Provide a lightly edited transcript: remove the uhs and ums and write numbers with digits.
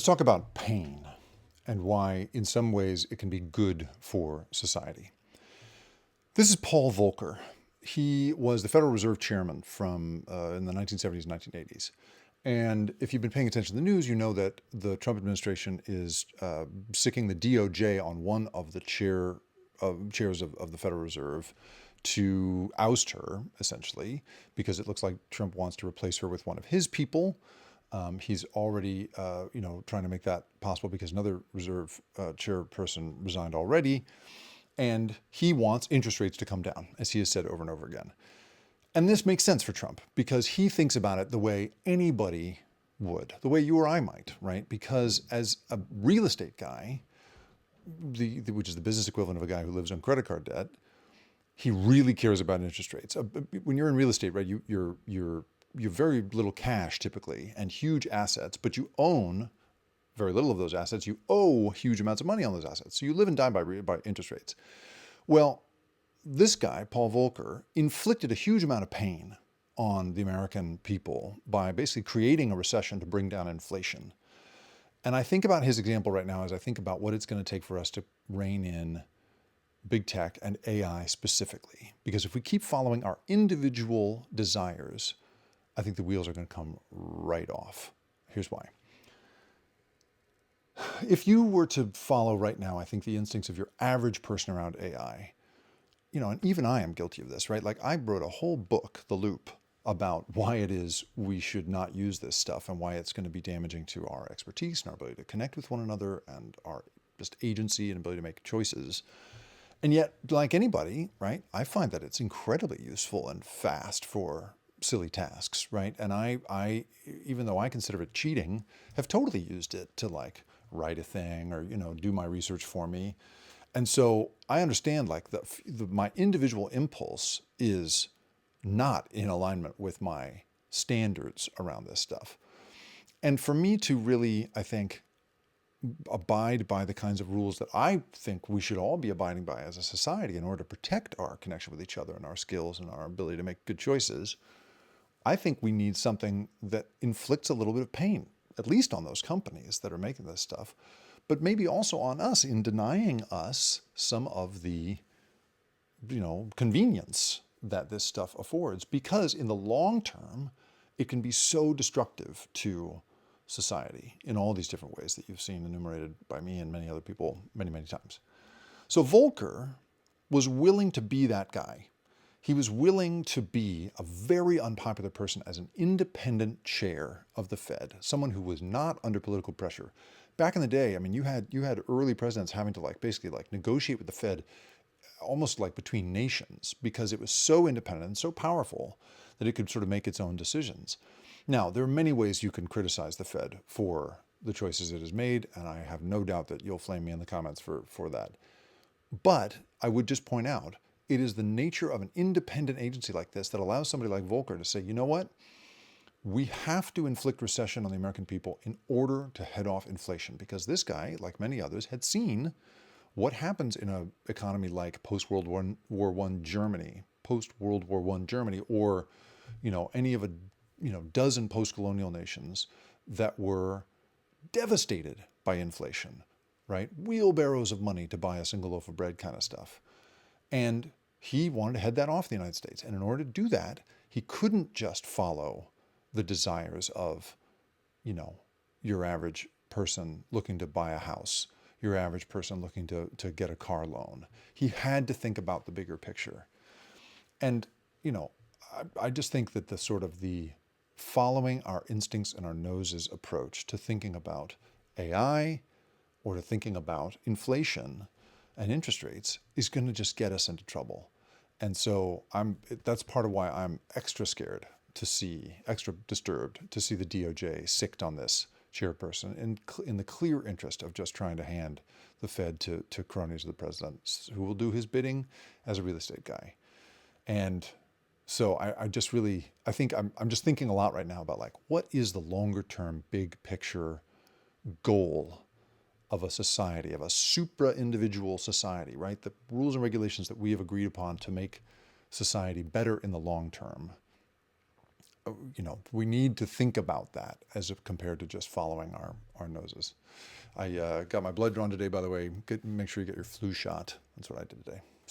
Let's talk about pain and why, in some ways, it can be good for society. This is Paul Volcker. He was the Federal Reserve Chairman from in the 1970s, 1980s. And if you've been paying attention to the news, you know that the Trump administration is sicking the DOJ on one of the chairs of the Federal Reserve to oust her, essentially, because it looks like Trump wants to replace her with one of his people. He's already, trying to make that possible because another reserve chairperson resigned already. And he wants interest rates to come down, as he has said over and over again. And this makes sense for Trump because he thinks about it the way anybody would, the way you or I might, right? Because as a real estate guy, which is the business equivalent of a guy who lives on credit card debt, he really cares about interest rates. When you're in real estate, right, you're very little cash typically and huge assets, but you own very little of those assets. You owe huge amounts of money on those assets. So you live and die by interest rates. Well, this guy, Paul Volcker, inflicted a huge amount of pain on the American people by basically creating a recession to bring down inflation. And I think about his example right now as I think about what it's going to take for us to rein in big tech and AI specifically. Because if we keep following our individual desires, I think the wheels are going to come right off. Here's why. If you were to follow right now, I think the instincts of your average person around AI, and even I am guilty of this, right? Like I wrote a whole book, The Loop, about why it is we should not use this stuff and why it's going to be damaging to our expertise and our ability to connect with one another and our just agency and ability to make choices. And yet, like anybody, right, I find that it's incredibly useful and fast for silly tasks, right? And I, even though I consider it cheating, have totally used it to like write a thing or, do my research for me. And so I understand like my individual impulse is not in alignment with my standards around this stuff. And for me to really, I think, abide by the kinds of rules that I think we should all be abiding by as a society in order to protect our connection with each other and our skills and our ability to make good choices, I think we need something that inflicts a little bit of pain, at least on those companies that are making this stuff, but maybe also on us in denying us some of the, convenience that this stuff affords, because in the long term, it can be so destructive to society in all these different ways that you've seen enumerated by me and many other people many, many times. So Volcker was willing to be that guy. He was willing to be a very unpopular person as an independent chair of the Fed, someone who was not under political pressure. Back in the day, I mean, you had early presidents having to basically negotiate with the Fed almost like between nations because it was so independent and so powerful that it could sort of make its own decisions. Now, there are many ways you can criticize the Fed for the choices it has made, and I have no doubt that you'll flame me in the comments for that. But I would just point out, it is the nature of an independent agency like this that allows somebody like Volcker to say, you know what? We have to inflict recession on the American people in order to head off inflation, because this guy, like many others, had seen what happens in an economy like post-World War I Germany, or, any of a, dozen post-colonial nations that were devastated by inflation, right? Wheelbarrows of money to buy a single loaf of bread kind of stuff. And he wanted to head that off the United States. And in order to do that, he couldn't just follow the desires of, your average person looking to buy a house, your average person looking to get a car loan. He had to think about the bigger picture. And, I just think that the following our instincts and our noses approach to thinking about AI or to thinking about inflation and interest rates is going to just get us into trouble. And so that's part of why I'm extra disturbed to see the DOJ sicked on this chairperson in the clear interest of just trying to hand the Fed to cronies of the president who will do his bidding as a real estate guy. And so I think I'm just thinking a lot right now about what is the longer term big picture goal of a society, of a supra-individual society, right? The rules and regulations that we have agreed upon to make society better in the long term. we need to think about that as compared to just following our noses. I got my blood drawn today, by the way. Make sure you get your flu shot. That's what I did today.